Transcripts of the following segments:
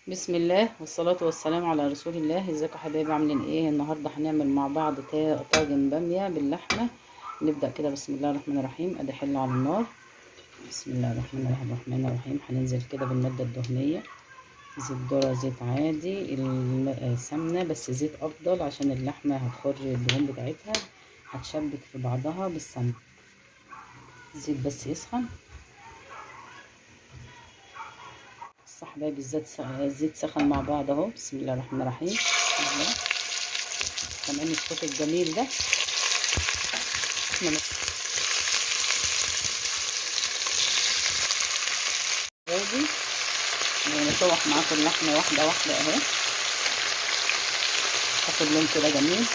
بسم الله والصلاة والسلام على رسول الله. ازيكم يا حبايبي، عاملين ايه؟ النهارده هنعمل مع بعض طاجن بامية باللحمة. نبدأ كده. بسم الله الرحمن الرحيم. ادي حلة على النار. بسم الله الرحمن الرحيم. هننزل كده بالمادة الدهنية، زيت ذرة، زيت عادي، سمنة، بس زيت افضل عشان اللحمة هتخرج الدهون بتاعتها، هتشبك في بعضها بالسمنة. زيت بس يسخن. بص يا حبايبي، الزيت سخن مع بعض اهو. بسم الله الرحمن الرحيم. كمان الصوت الجميل ده. زوجي نشوح معاكم اللحمة واحدة واحدة اهي، تاخد لون كده جميل،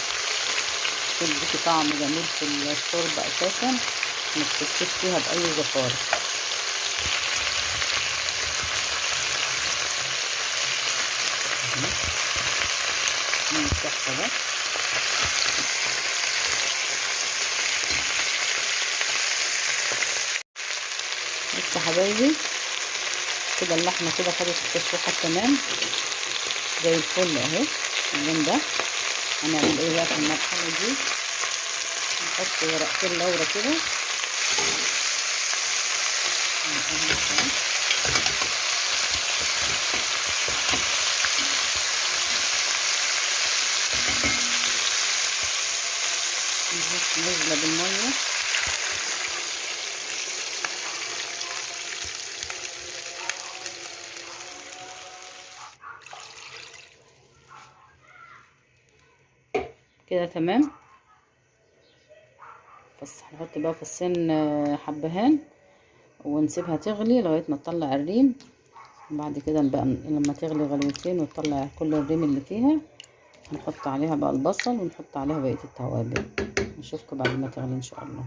تديكي طعم جميل في الشوربة اساسا، متحسيش فيها بأي زفارة. من التحفة ده. بصوا يا حبايبي، كده اللحمة كده خدت التشويحة تمام زي الفل اهي. اللون ده هنعمل ايه بقى في المرحلة دي؟ نحط ورقتين لورا كده، نزلة بالمية. كده تمام. بس هنحط بقى فصين حبهان، ونسيبها تغلي لغاية ما تطلع الريم. وبعد كده بقى لما تغلي غلوتين وتطلع كل الريم اللي فيها، هنحط عليها بقى البصل ونحط عليها بقية التوابل. نشوفكم بعد ما تغلي ان شاء الله.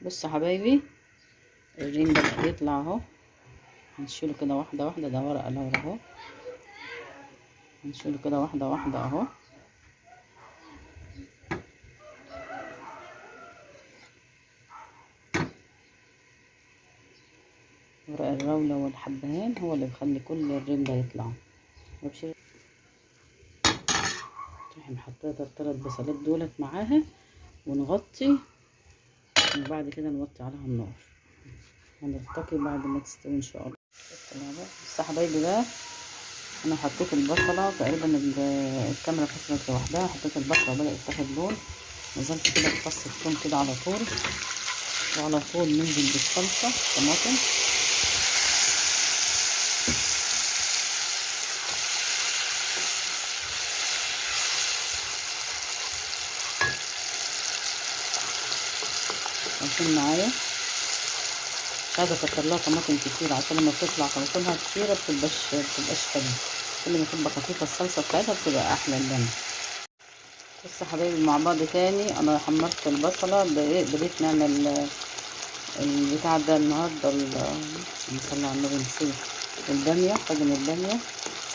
بصوا يا حبايبي، الريم بدأ يطلع اهو. هنشيله كده واحدة واحدة، ده ورقة لورا اهو. هنشيله كده واحدة واحدة اهو. ورق الراولة والحبهان هو اللي بيخلي كل الريم ده يطلع. وبشيل تروحي محطية الثلاث بصلات دولت معاها، ونغطي، وبعد كده نوطي عليها النار. هنلتقي بعد ما تستوي ان شاء الله. بص يا حبايبي بقى، انا حطيت البصله تقريبا، الكاميرا فصلت لوحدها. حطيت البصله وبدات تاخد لون، نزلت كده بفص الثوم كده على طول، وعلى طول ننزل بالصلصه طماطم. عشان معايا مش عايزه اكتر لها طماطم كتير، عشان لما بتطلع طماطمها كتيره بتبقاش حلوه. كل ما تبقى خفيفه الصلصه بتاعتها بتبقى احلى اللمه. بص يا حبايبي مع بعض تاني، انا حمرت البصله، بديت نعمل البتاع ده النهارده، صلى على النبي، نسيت الباميه، طاجن الباميه.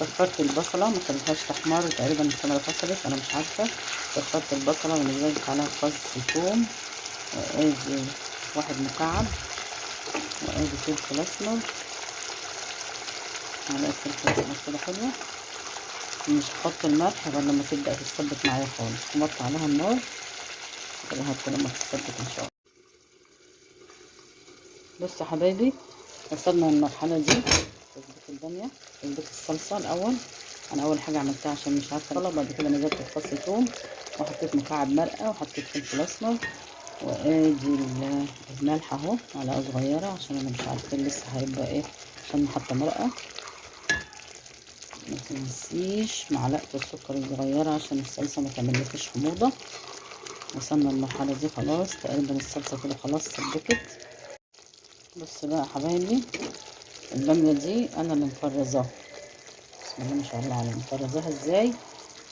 صفرت البصله، ما خليتهاش تحمر، تقريبا الكاميرا فصلت، انا مش عارفه. صفرت البصله ونزلت عليها فص ثوم، وادي واحد مكعب، وادي فلفل اسمر، معلقه فلفل اسمر كده حلوه. مش هحط الملح غير لما تبدا تتسبك معايا خالص، ومطي عليها النار لغايه لما تتسبك ان شاء الله. بصوا يا حبايبي، وصلنا للمرحله دي. تسبيك الباميه، تسبيك الصلصه الاول. انا اول حاجه عملتها عشان مش عارفه الطلب، بعد كده نزلت بفص ثوم، وحطيت مكعب مرقه، وحطيت فلفل اسمر، وادي الملح اهو معلقه صغيره، عشان انا مش عارفه لسه هيبقى ايه، عشان حاطه مرقه. ما تنسيش معلقه السكر الصغيره عشان الصلصه ما تعملكش حموضه. وصلنا للمرحله دي خلاص، تقريبا الصلصه كده خلاص سبكت. بص بقى يا حبايبي، الباميه دي انا اللي مفرزاها. بسم الله ما شاء الله عليها. مفرزاها ازاي؟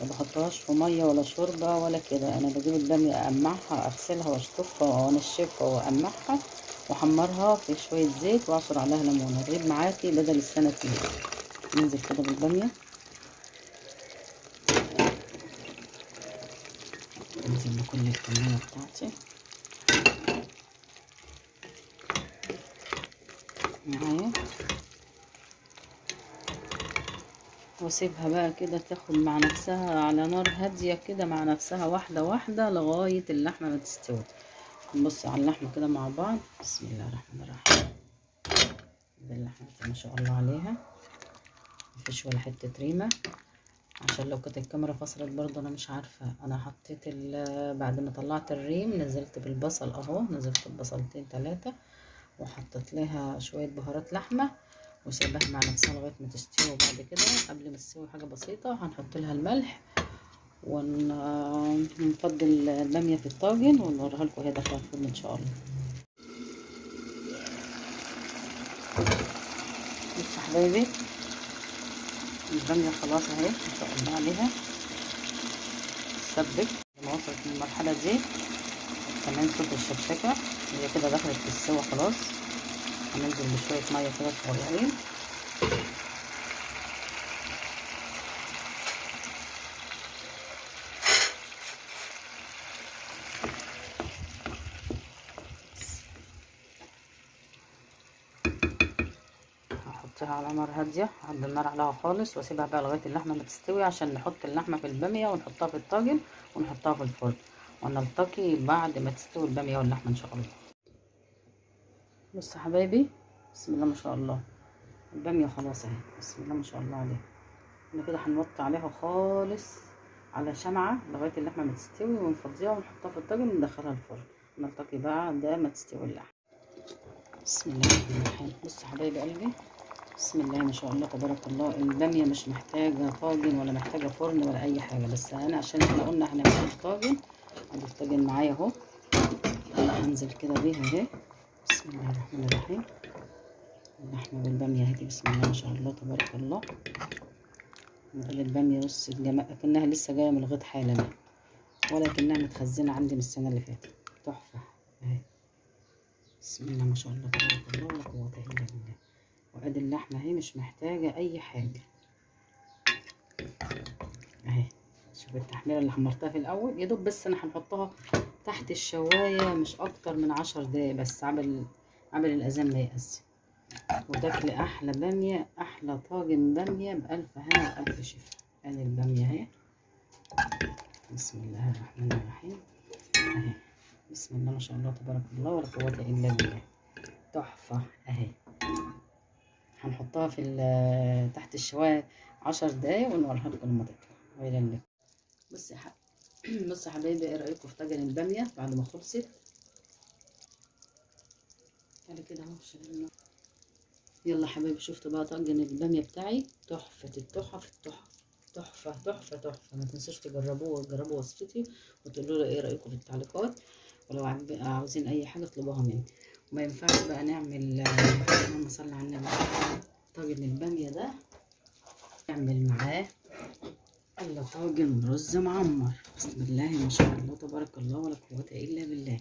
ما بحطهاش في ميه ولا شوربه ولا كده. انا بجيب الباميه اقمعها، اغسلها واشطفها وانشفها واقمعها، واحمرها في شويه زيت، واعصر عليها ليمون، هتغيب معاكي بدل السنتين. ننزل كده بالباميه، انزل بكل الكميه بتاعتي. معايا، واسيبها بقى كده تاخد مع نفسها على نار هادية كده مع نفسها واحدة واحدة لغاية اللحمة ما تستوي. نبص على اللحمة كده مع بعض. بسم الله الرحمن الرحيم. اللحمة ما شاء الله عليها مفيش ولا حتة ريمة، عشان لو كانت الكاميرا فصلت برضه انا مش عارفة. انا حطيت بعد ما طلعت الريم نزلت بالبصل اهو، نزلت ببصلتين 3 وحطيت لها شوية بهارات لحمة وسيبها مع نفسها لغاية ما تستوي. وبعد كده قبل ما تستوي حاجة بسيطة هنحط لها الملح ونفضل البامية في الطاجن ونوريها لكم وهي داخلة الفرن ان شاء الله. بصوا حبايبي البامية خلاص اهي ما شاء الله عليها تسبك. لما وصلت للمرحلة دي كمان صوت الشكشكة هي كده دخلت في السوا خلاص. هننزل بشوية مية كده صغيرين هحطها على نار هادية، هدي النار عليها خالص واسيبها بقى لغاية اللحمة ما تستوي عشان نحط اللحمة في البامية ونحطها في الطاجن ونحطها في الفرن، ونلتقي بعد ما تستوي البامية واللحمة ان شاء الله. بصوا يا حبايبي بسم الله ما شاء الله البامية خلاص اهي بسم الله ما شاء الله عليها. احنا كده هنوطي عليها خالص على شمعة لغاية اللحمة ما تستوي ونفضيها ونحطها في الطاجن وندخلها الفرن، نلتقي بعد ما تستوي اللحمة. بسم الله الرحمن الرحيم. بصوا يا حبايبي قلبي بسم الله ما شاء الله تبارك الله. البامية مش محتاجة طاجن ولا محتاجة فرن ولا اي حاجة، بس انا عشان احنا قلنا هنعمل طاجن. ادي الطاجن معايا اهو، هنزل كده بيها اهي. بسم الله الرحمن الرحيم. اللحمة بالبامية اهي بسم الله ما شاء الله تبارك الله. البامية بص كأنها لسه جاية من الغيط حالا ولا كأنها متخزنة عندي من السنة اللي فاتت. تحفة اهي بسم الله ما شاء الله تبارك الله ولا قوة الا بالله. وادي اللحمة اهي مش محتاجة اي حاجة اهي. شوف التحميرة اللي حمرتها في الاول يا دوب، بس انا هنحطها تحت الشواية مش اكتر من 10 دقايق بس عبل الاذان ما يأذن، وتاكلي احلى بامية احلى طاجن بامية بألف هنا وألف شفا. ادي البامية اهي بسم الله الرحمن الرحيم اهي بسم الله ما شاء الله تبارك الله ولا قوة الا بالله. تحفة اهي. هنحطها في تحت الشواية 10 دقايق ونوريها لكم لما تطلع ويلا لك. بص بص يا حبايبي ايه رايكم في طاجن البامية بعد ما خلصت؟ تعالى كده اهو شغلنا. يلا حبايبي شفتوا بقى طاجن البامية بتاعي تحفة التحف تحفة تحفة تحفة. ما تنسوش تجربوا وصفتي وتقولوا لي ايه رايكم في التعليقات، ولو عاوزين اي حاجة اطلبوها مني. وما ينفعش بقى نعمل اللهم صل على النبي طاجن البامية ده نعمل معاه الا طاجن رز معمر. بسم الله ما شاء الله تبارك الله ولا قوة الا بالله.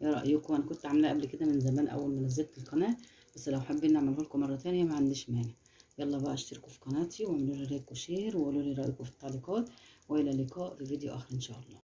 ايه رايكم؟ انا كنت عاملاه قبل كده من زمان اول ما نزلت القناه، بس لو حابين نعمله لكم مره تانية ما عنديش مانع. يلا بقى اشتركوا في قناتي واعملوا لي لايك وشير وقولوا لي رايكم في التعليقات، والى اللقاء في فيديو اخر ان شاء الله.